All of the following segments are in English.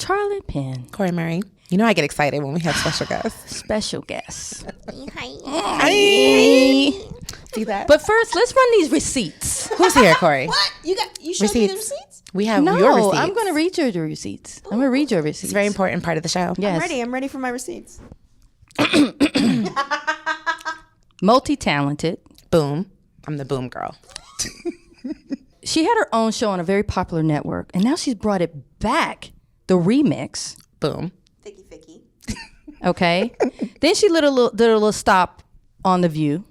Charlie Penn. Corey Murray. You know I get excited when we have special guests. Special guests. Hi. See that? But first, let's run these receipts. Who's here, Corey? What? You showed me the receipts? We have No, your receipts. I'm going to read your receipts. I'm going to read your receipts. It's a very important part of the show. Yes. I'm ready for my receipts. Multi-talented. Boom. I'm the boom girl. She had her own show on a very popular network, and now she's brought it back, the remix. Boom. Ficky. Okay. Then she did a little stop on The View.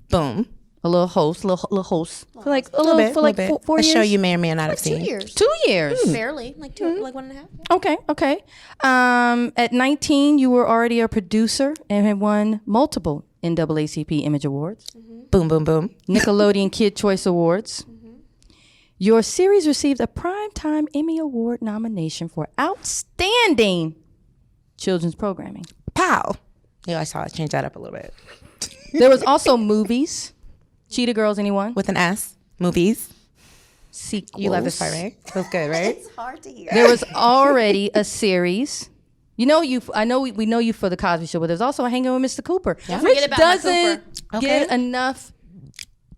Boom. A little host for like A little bit. 4 A years. show you may or may not have 2 seen. years. 2 years. Barely. Like 1.5. Yeah. Okay. At 19, you were already a producer and had won multiple NAACP Image Awards, Boom, boom, boom. Nickelodeon Kid Choice Awards. Your series received a Primetime Emmy Award nomination for Outstanding Children's Programming. Pow. Yeah, I saw it. Change that up a little bit. There was also movies. Cheetah Girls, anyone? With an S. Movies. Sequels. You love this part, right? Feels good, right? It's hard to hear. There was already a series. You know you. I know we know you for the Cosby Show, but there's also a Hanging with Mr. Cooper, Don't which forget about my doesn't Cooper. get enough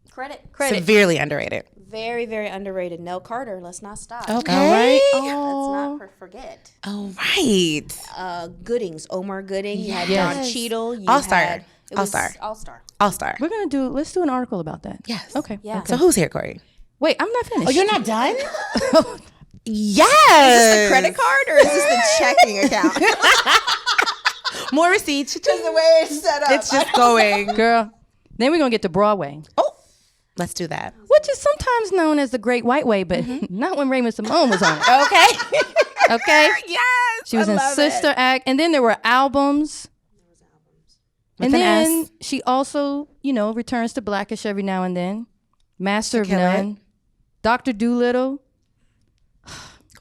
Credit. Severely underrated. Very, very underrated. Nell Carter. Let's not stop. Okay. All right. Let's not forget. All right. Goodings. Omar Gooding. You had Yes. Don Cheadle. You All-star. had- it was All-star. All-star. All-star. Let's do an article about that. Yes. Okay. Yeah. Okay. So who's here, Corey? Wait, I'm not finished. Oh, you're not done? Yes. Is this the credit card or is this the checking account? More receipts. Just the way it's set up. It's just going. Girl. Then we're gonna get to Broadway, Oh, let's do that. which is sometimes known as the Great White Way, but not when Raven-Symoné was on it. Okay. Okay. Yes. She was in Sister Act, and then there were albums. And With an then S. she also, returns to Blackish every now and then. Master of kill None, Dr. Doolittle,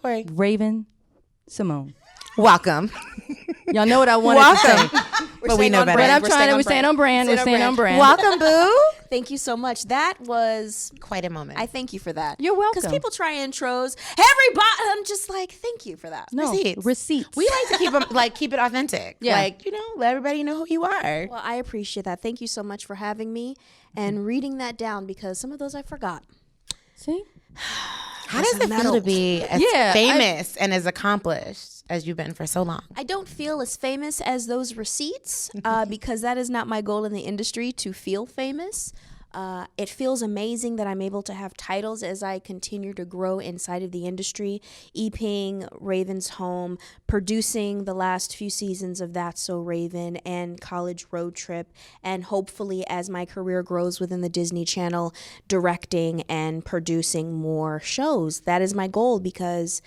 Corey. Raven-Symoné. Welcome. Y'all know what I wanted to say. Welcome. But we know better. But I'm We're trying to. staying We're staying on brand. We're staying on brand. Welcome, boo. Thank you so much. That was. Quite a moment. I thank you for that. You're welcome. Because people try intros. Everybody. I'm just like, thank you for that. No, receipts. We like to keep them, keep it authentic. Yeah. Let everybody know who you are. Well, I appreciate that. Thank you so much for having me and reading that down because some of those I forgot. See? How does it feel to be as famous and as accomplished as you've been for so long? I don't feel as famous as those receipts because that is not my goal in the industry to feel famous. It feels amazing that I'm able to have titles as I continue to grow inside of the industry, EPing Raven's Home, producing the last few seasons of That's So Raven and College Road Trip, and hopefully as my career grows within the Disney Channel, directing and producing more shows. That is my goal because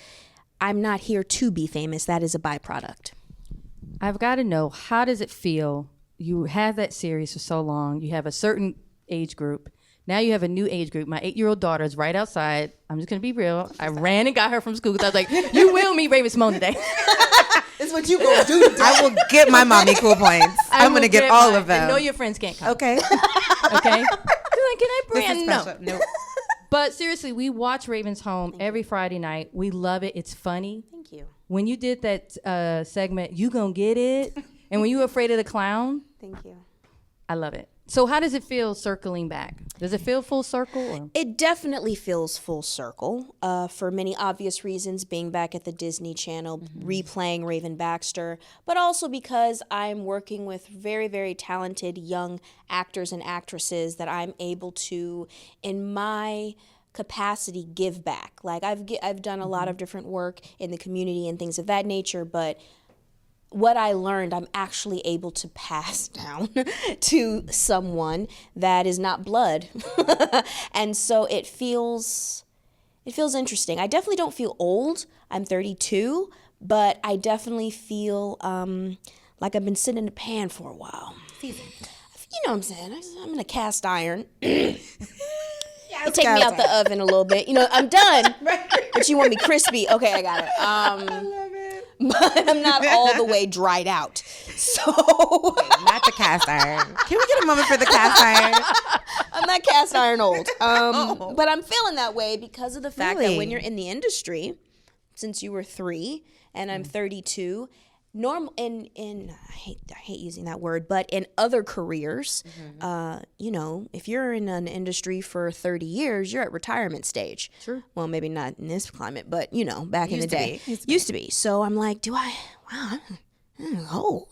I'm not here to be famous. That is a byproduct. I've got to know, how does it feel? You had that series for so long. You have a certain age group. Now you have a new age group. My 8-year-old daughter is right outside. I'm just going to be real. I ran and got her from school because I was like, you will meet Raven-Symoné today. That's what you gonna do today. I will get my mommy cool points. I'm going to get all of them. And know your friends can't come. Okay. Okay? You're like, can I brand? No. Nope. But seriously, we watch Raven's Home every Friday night. We love it. It's funny. Thank you. When you did that segment, You Gonna Get It, and when you were afraid of the clown, Thank you. I love it. So how does it feel circling back? Does it feel full circle? Or? It definitely feels full circle for many obvious reasons, being back at the Disney Channel, replaying Raven Baxter, but also because I'm working with very, very talented young actors and actresses that I'm able to, in my capacity, give back. Like I've done a lot of different work in the community and things of that nature, but what I learned, I'm actually able to pass down to someone that is not blood. And so it feels interesting. I definitely don't feel old. I'm 32, but I definitely feel like I've been sitting in the pan for a while. You know what I'm saying? I'm in a cast iron. It take me out the oven a little bit. I'm done. But you want me crispy. Okay, I got it. I love it. But I'm not all the way dried out. So Not the cast iron. Can we get a moment for the cast iron? I'm not cast iron old. But I'm feeling that way because of the fact that Really? when you're in the industry, since you were 3 and I'm 32. Normal in I hate using that word, but in other careers, you know, if you're in an industry for 30 years, you're at retirement stage. Sure. Well, maybe not in this climate, but you know, back in the day, used to be. So I'm like, I'm old.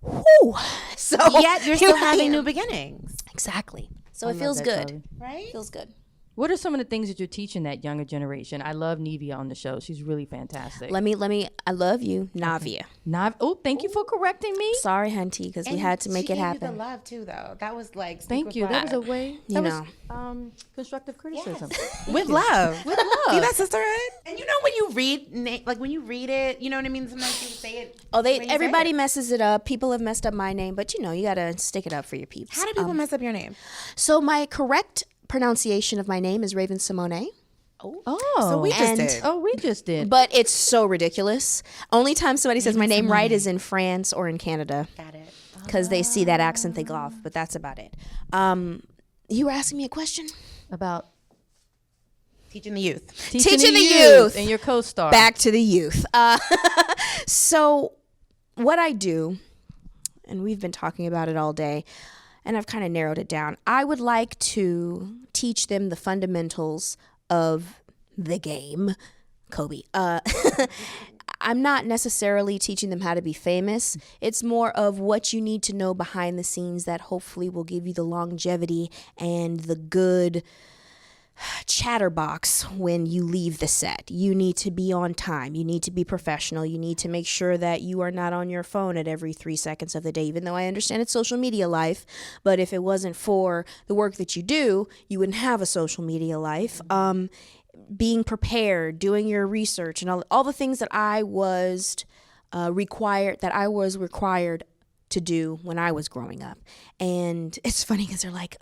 Whew. So yet you're still having new beginnings. Exactly. So it feels good, Chloe. Right? Feels good. What are some of the things that you're teaching that younger generation? I love Nevia on the show. She's really fantastic. Let me. I love you, Navia. Thank you for correcting me. Sorry, Hunty, because we had to make it happen. She gave you the love too, though. That was like Thank you. That was a way. You That know. was constructive criticism. with love. With love. See that, sisterhood? And you know when you read, like when you read it, you know what I mean? Sometimes you say it. Oh, everybody messes it up. People have messed up my name, but you know, you gotta stick it up for your peeps. How do people mess up your name? So my correct pronunciation of my name is Raven-Symoné, So we just did. Oh, we just did. but it's so ridiculous. Only time somebody says my name right is in France or in Canada. Got it. Because they see that accent, they go off. But that's about it. You were asking me a question? About Teaching the youth. Teaching the youth. And your co-star. Back to the youth. So what I do, and we've been talking about it all day, and I've kind of narrowed it down. I would like to teach them the fundamentals of the game, Kobe. I'm not necessarily teaching them how to be famous. It's more of what you need to know behind the scenes that hopefully will give you the longevity and the good chatterbox when you leave the set. You need to be on time. You need to be professional. You need to make sure that you are not on your phone at every 3 seconds of the day, even though I understand it's social media life. But if it wasn't for the work that you do, you wouldn't have a social media life. Being prepared, doing your research, and all the things that I was required to do when I was growing up. And it's funny because they're like,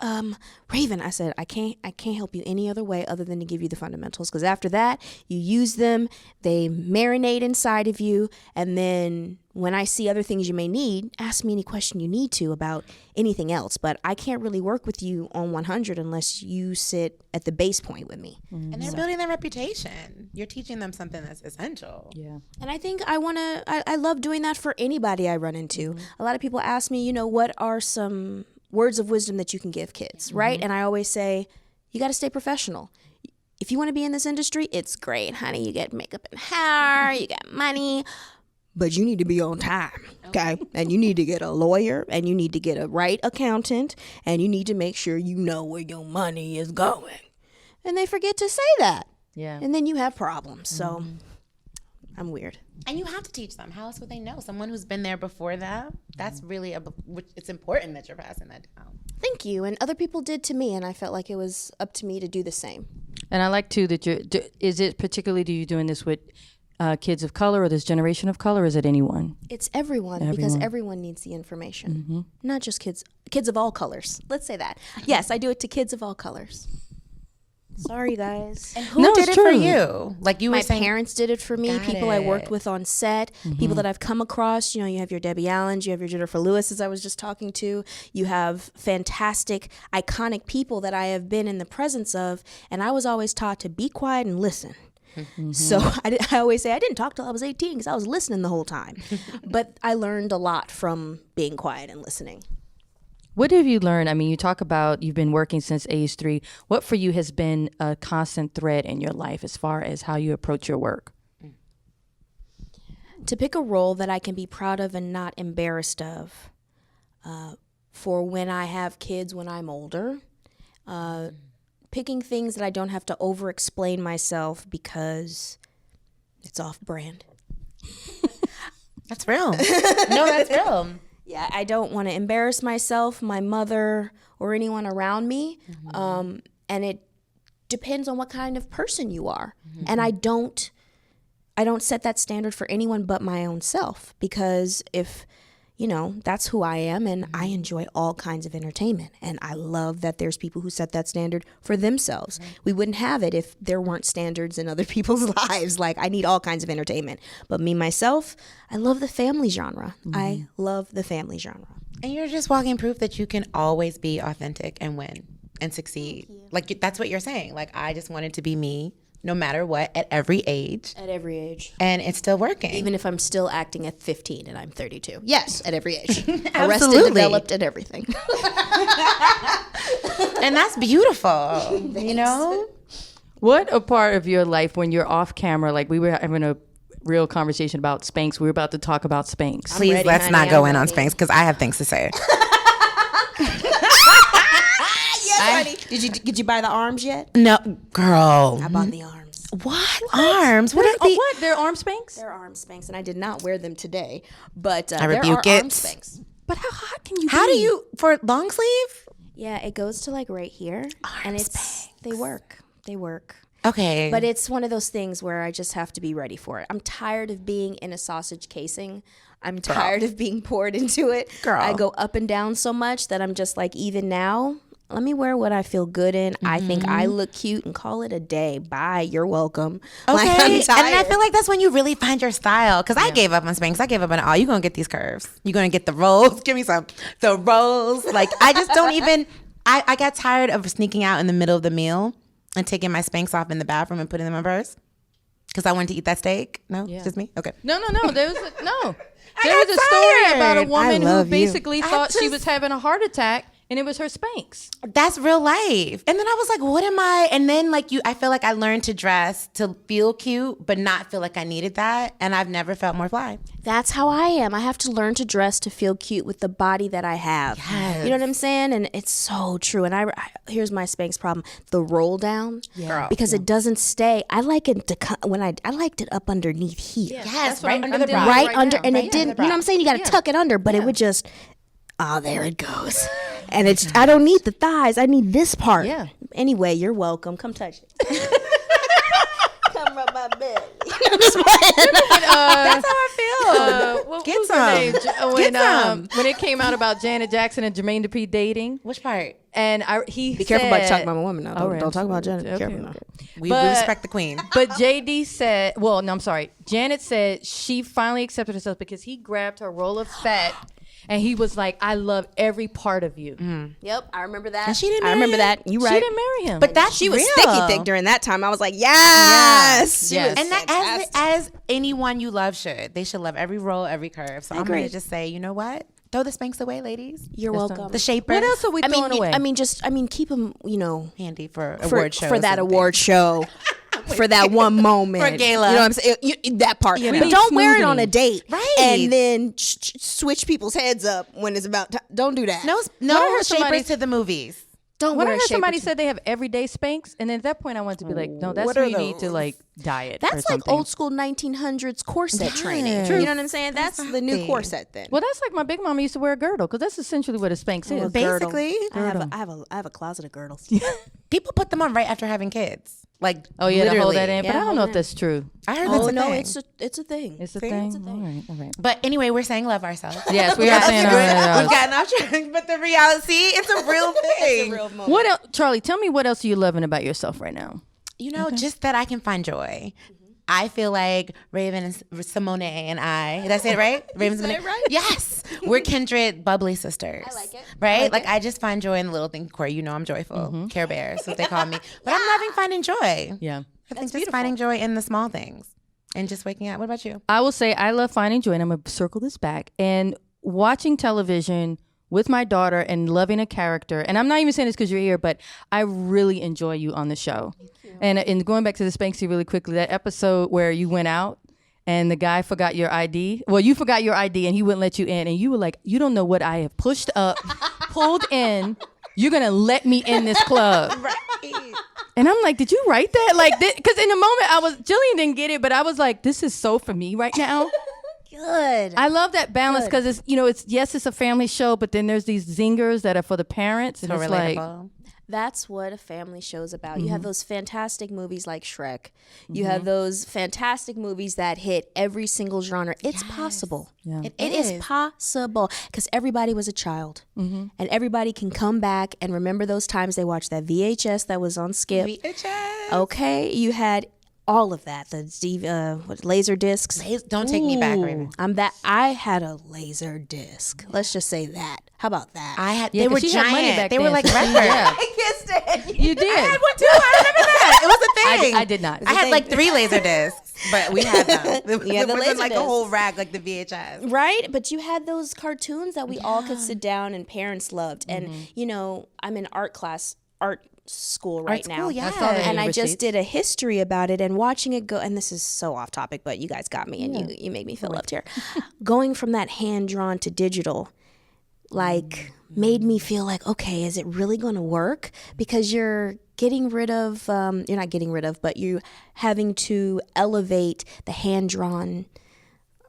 Raven, I said, I can't help you any other way other than to give you the fundamentals. Because after that, you use them, they marinate inside of you. And then when I see other things you may need, ask me any question you need to about anything else. But I can't really work with you on 100 unless you sit at the base point with me. And they're building their reputation. You're teaching them something that's essential. Yeah. And I think I love doing that for anybody I run into. A lot of people ask me, what are some words of wisdom that you can give kids, right? And I always say, you got to stay professional. If you want to be in this industry, it's great, honey. You get makeup and hair, you get money, but you need to be on time, okay? And you need to get a lawyer, and you need to get a right accountant, and you need to make sure you know where your money is going. And they forget to say that. Yeah. And then you have problems. So I'm weird. And you have to teach them. How else would they know? Someone who's been there before them. That's really it's important that you're passing that down. Thank you. And other people did to me, and I felt like it was up to me to do the same. And I like too that is it particularly, do you doing this with kids of color or this generation of color, or is it anyone? It's everyone. Because everyone needs the information. Not just kids of all colors. Let's say that. Yes, I do it to kids of all colors. Sorry, guys. And who did it for you? Like you were saying, my parents did it for me. People I worked with on set. People that I've come across. You have your Debbie Allens. You have your Jennifer Lewis, as I was just talking to. You have fantastic, iconic people that I have been in the presence of. And I was always taught to be quiet and listen. So I always say I didn't talk till I was 18 because I was listening the whole time. But I learned a lot from being quiet and listening. What have you learned? I mean, you talk about you've been working since age 3. What for you has been a constant thread in your life as far as how you approach your work? To pick a role that I can be proud of and not embarrassed of for when I have kids when I'm older. Picking things that I don't have to over-explain myself because it's off-brand. That's real. No, that's real. Yeah, I don't want to embarrass myself, my mother, or anyone around me. And it depends on what kind of person you are. And I don't set that standard for anyone but my own self, because if, that's who I am, and I enjoy all kinds of entertainment. And I love that there's people who set that standard for themselves. We wouldn't have it if there weren't standards in other people's lives. Like, I need all kinds of entertainment. But me, myself, I love the family genre. I love the family genre. And you're just walking proof that you can always be authentic and win and succeed. Like, that's what you're saying. Like, I just wanted to be me. no matter what, at every age. At every age. And it's still working. Even if I'm still acting at 15 and I'm 32. Yes, at every age. Arrested, Absolutely. developed, and everything. And that's beautiful, you know? What a part of your life when you're off camera, like we were having a real conversation about Spanx. We were about to talk about Spanx. Please, ready, let's honey, not go I'm in on ready. Spanx because I have things to say. Did you buy the arms yet? No, girl. I bought the arms. What? Arms? What are the... What? They're arm Spanx? They're arm Spanx, and I did not wear them today. But I there rebuke are it. arm Spanx. But how hot can you How be? do you... For long sleeve? Yeah, it goes to like right here, and they work. They work. Okay. But it's one of those things where I just have to be ready for it. I'm tired of being in a sausage casing. I'm tired of being poured into it. Girl. I go up and down so much that I'm just like, even now, let me wear what I feel good in. I think I look cute and call it a day. Bye. You're welcome. Okay. Like, I'm And tired. I feel like that's when you really find your style. Because I gave up on Spanx. I gave up on all. You're going to get these curves. You're going to get the rolls. Give me some. The rolls. Like, I just don't even... I got tired of sneaking out in the middle of the meal and taking my Spanx off in the bathroom and putting them in my purse. Because I wanted to eat that steak. No? Yeah. Just me? Okay. No. There was a, no. I There was got a story tired. about a woman who love you. basically I thought she just- was having a heart attack, and it was her Spanx. That's real life. And then I was like, what am I? And then I feel like I learned to dress to feel cute, but not feel like I needed that. And I've never felt more fly. That's how I am. I have to learn to dress to feel cute with the body that I have. Yes. You know what I'm saying? And it's so true. And I here's my Spanx problem: the roll down, Girl. because it doesn't stay. I like it to I liked it up underneath here, Yes, That's what right I'm- under I'm the dealing bra. with right under, now. and Right it didn't. under the You know what I'm saying? You got to tuck it under, but it would just. Oh, there it goes. And it's. I don't need the thighs. I need this part. Yeah. Anyway, you're welcome. Come touch it. Come rub my belly. I'm just playing. That's how I feel. What Get was her some. name? Get some. When it came out about Janet Jackson and Jermaine Dupri dating, Which part? and he Be careful about said- talking about my woman now. All right, Don't talk about Janet. okay, Careful now. okay. We But- respect the queen. But JD said, well, no, I'm sorry. Janet said she finally accepted herself because he grabbed her roll of fat and he was like, I love every part of you. Yep, I remember that. And she didn't I marry remember him? that. You right. She didn't marry him. But that's She was real. sticky thick during that time. I was like, yes. She Yes. was And that, fantastic. as anyone you love should. They should love every roll, every curve. So I'm going agree. to just say, you know what? Throw the Spanx away, ladies. You're welcome. The shapers. what else are we throwing away? Keep them, Handy for for, award shows. for that and award show. For that one moment. For gala. You know what I'm saying? That part. You know. But don't wear it on Smoothing. a date. Right. And then switch people's heads up when it's about time. Don't do that. No, When I no heard somebody- shapers to the movies. Don't when I wear a heard shaper somebody to- said they have everyday Spanx, and then at that point I wanted to be like, no, that's What where are you need to those? like diet or That's like something. old school 1900s corset training. Yes. You know what I'm saying? That's the new Exactly. corset then. Well, that's like my big mama used to wear a girdle because that's essentially what a Spanx is. Girdle. Basically. I have a closet of girdles. People put them on right after having kids. Like, Oh yeah, to hold literally. that in. But Yeah, I don't know hold if it in. that's true. I heard that's Oh a no, thing. it's a thing. It's a See? thing. It's a thing. All right. But anyway, we're saying love ourselves. Yes, we are saying We've gotten off track, but the reality, it's a real thing. moment. What else, Charlie? Tell me what else are you loving about yourself right now? You know, just that I can find joy. I feel like Raven-Symoné and I, did I say it right? Raven-Symoné? it right? Yes. We're kindred bubbly sisters. I like it. Right? I just find joy in the little things. Corey, you know I'm joyful. Care Bear, that's what they call me. But I'm loving finding joy. Yeah. I think just finding joy in the small things and just waking up. What about you? I will say I love finding joy, and I'm going to circle this back. And watching television with my daughter and loving a character, and I'm not even saying this because you're here, but I really enjoy you on the show. And going back to the Spanksy really quickly, that episode where you went out and the guy forgot your ID. Well, you forgot your ID and he wouldn't let you in. And you were like, you don't know what I have pushed up, pulled in. You're going to let me in this club. And I'm like, did you write that? Like, because in the moment Jillian didn't get it, but I was like, this is so for me right now. Good. I love that balance because it's a family show, but then there's these zingers that are for the parents. And So it's like, relatable. That's what a family show's about. You have those fantastic movies like Shrek. You have those fantastic movies that hit every single genre. It's possible. Yeah. It is possible because everybody was a child. And everybody can come back and remember those times they watched that VHS that was on Skip. VHS. Okay, you had all of that. Laser discs. Don't take me back, Raven. I had a laser disc. Let's just say that. How about that? Yeah, they were 'cause she had money giant. back They were then, like so she- record. yeah. I kissed it. You did. I had one too. I remember that. It was a thing. I did not. I had like 3 laser discs, but we had them. Yeah, It the wasn't laser like a discs. whole rack like the VHS. Right? But you had those cartoons that we all could sit down and parents loved. And, you know, I'm in art school right now. school, yeah. I saw that in And your I just receipts. did a history about it and watching it go, and this is so off topic, but you guys got me and you make me feel loved here. Going from that hand-drawn to digital, like, made me feel like, okay, is it really going to work? Because you're getting rid of, you're not getting rid of, but you having to elevate the hand-drawn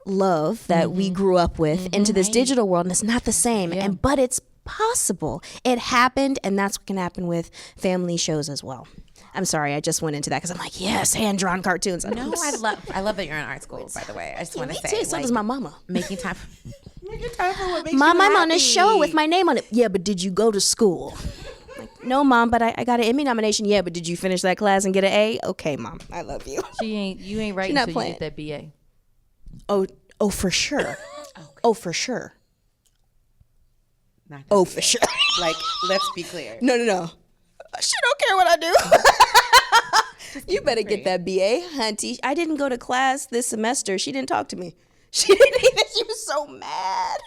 love that we grew up with into this digital world, and it's not the same. But it's possible. It happened, and that's what can happen with family shows as well. I'm sorry, I just went into that because I'm like, yes, hand-drawn cartoons. No, I love that you're in art school, by the way. I just want to say. So does my mama. Making time for what makes Mom, you I'm on a happy. show with my name on it. Yeah, but did you go to school? Like, no, Mom, but I got an Emmy nomination. Yeah, but did you finish that class and get an A? Okay, Mom, I love you. You ain't writing not until you playing. get that BA. Oh, for sure. Oh, for sure. Not Oh, that for sure. Like, let's be clear. No. She don't care what I do. You better get that BA, hunty. I didn't go to class this semester. She didn't talk to me. She didn't even. She was so mad.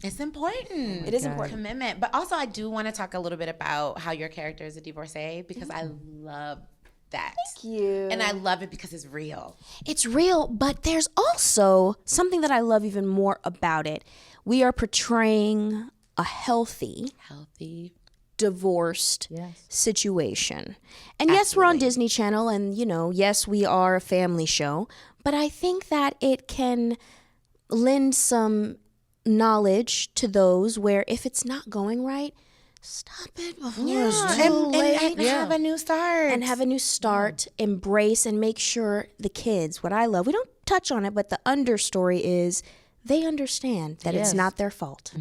It's important. It is important. Commitment. But also, I do want to talk a little bit about how your character is a divorcee because I love that. Thank you. And I love it because it's real. It's real, but there's also something that I love even more about it. We are portraying a healthy, divorced situation. And yes, we're on Disney Channel, and, you know, yes, we are a family show, but I think that it can lend some knowledge to those where if it's not going right, stop it before it's too late. And have a new start. And have a new start, embrace and make sure the kids, what I love, we don't touch on it, but the understory is they understand that it's not their fault.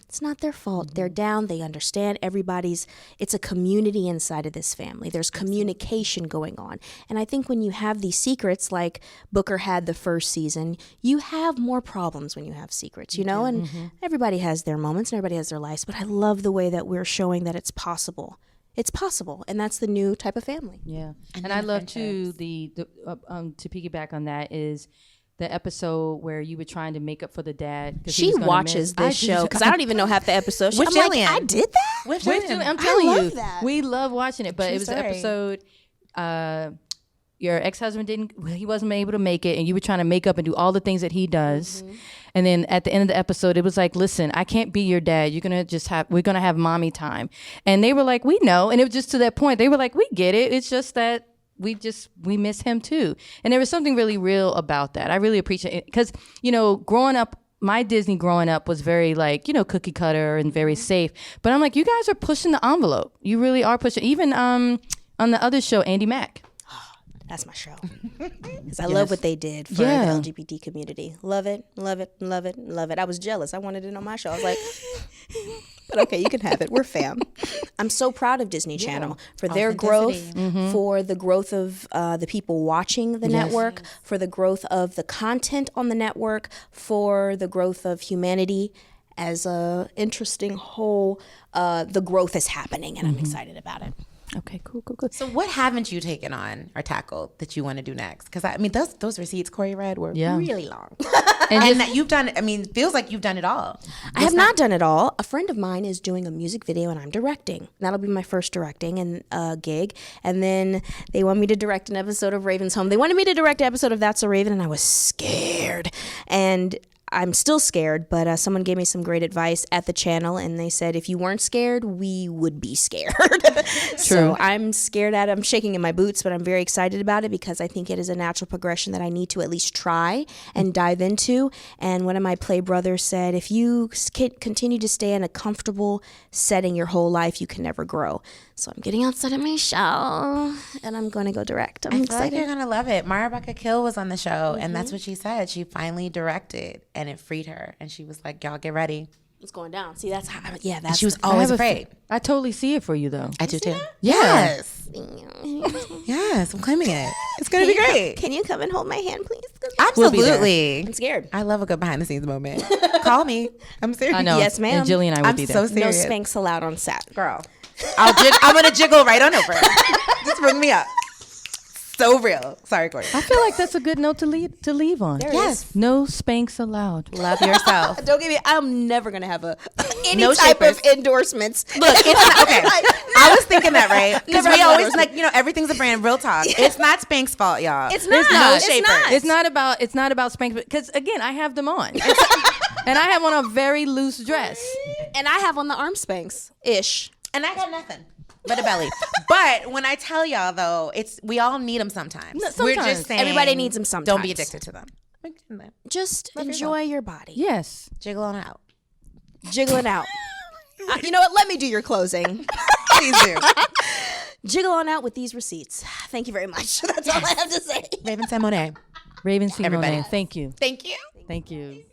It's not their fault. They're down. They understand it's a community inside of this family. There's communication going on. And I think when you have these secrets, like Booker had the first season, you have more problems when you have secrets, you know? And everybody has their moments and everybody has their lives. But I love the way that we're showing that it's possible. It's possible, and that's the new type of family. Yeah, and I love too to piggyback on that is the episode where you were trying to make up for the dad. She watches this show because I don't even know half the episodes. With I'm like, Jillian. I did that? With I'm Jillian. telling you, love that. we love watching it. But True it was the story. episode. Your ex-husband he wasn't able to make it, and you were trying to make up and do all the things that he does. And then at the end of the episode, it was like, listen, I can't be your dad. We're gonna have mommy time. And they were like, we know. And it was just to that point. They were like, we get it. It's just that we miss him too. And there was something really real about that. I really appreciate it because, you know, growing up, my Disney growing up was very like, you know, cookie cutter and very safe. But I'm like, you guys are pushing the envelope. You really are pushing. Even on the other show, Andy Mack. That's my show. Because I love what they did for the LGBT community. Love it, love it, love it, love it. I was jealous. I wanted it on my show. I was like, but okay, you can have it. We're fam. I'm so proud of Disney Channel for their growth, for the growth of the people watching the network, for the growth of the content on the network, for the growth of humanity as a interesting whole. The growth is happening, and I'm excited about it. Okay, cool. So what haven't you taken on or tackled that you want to do next? Because I mean, those receipts Corey read were really long, and that you've done. I mean, feels like you've done it all. I have not done it all. A friend of mine is doing a music video, and I'm directing. That'll be my first directing and gig. And then they want me to direct an episode of Raven's Home. They wanted me to direct an episode of That's So Raven, and I was scared. And I'm still scared, but someone gave me some great advice at the channel, and they said if you weren't scared, we would be scared. So I'm scared at it. I'm shaking in my boots, but I'm very excited about it because I think it is a natural progression that I need to at least try and dive into. And one of my play brothers said, if you continue to stay in a comfortable setting your whole life, you can never grow. So I'm getting outside of my shell, and I'm going to go direct. I'm I feel excited. like you're gonna love it. Mara Baca Kill was on the show, and that's what she said. She finally directed, and it freed her. And she was like, "Y'all get ready." It's going down. See, that's how. Yeah, that's. She was I always have a afraid. I totally see it for you though. I do too. Yeah. Yes, I'm claiming it. It's gonna be great. Can you come and hold my hand, please? We'll be there. Absolutely. I'm scared. I love a good behind the scenes moment. Call me. I'm serious. I know. Yes, ma'am. And Jillian and I will I'm be there. so No serious. spanks allowed on set. Girl. I'm gonna jiggle right on over. Just bring me up. So real. Sorry, Courtney. I feel like that's a good note to leave on. Yes. No spanks allowed. Love yourself. Don't get me. I'm never gonna have any No type shapers. of endorsements. Look, it's not, okay. I was thinking that, right? Because Never we have always endorsement. everything's a brand. Real talk. It's not Spank's fault, y'all. It's not. No It's shapers. not. It's not about spanks because again, I have them on. And I have on a very loose dress. And I have on the arm spanks ish. And I got nothing but a belly. But when I tell y'all though, we all need them sometimes. No, We're sometimes. just saying Everybody needs them sometimes. Don't be addicted to them. Just enjoy your body. Yes. Jiggle on out. Jiggle it out. You know what? Let me do your closing. Please do. Jiggle on out with these receipts. Thank you very much. That's all I have to say. Raven-Symoné. Raven-Symoné. Everybody. Thank you. Thank you. Thank you.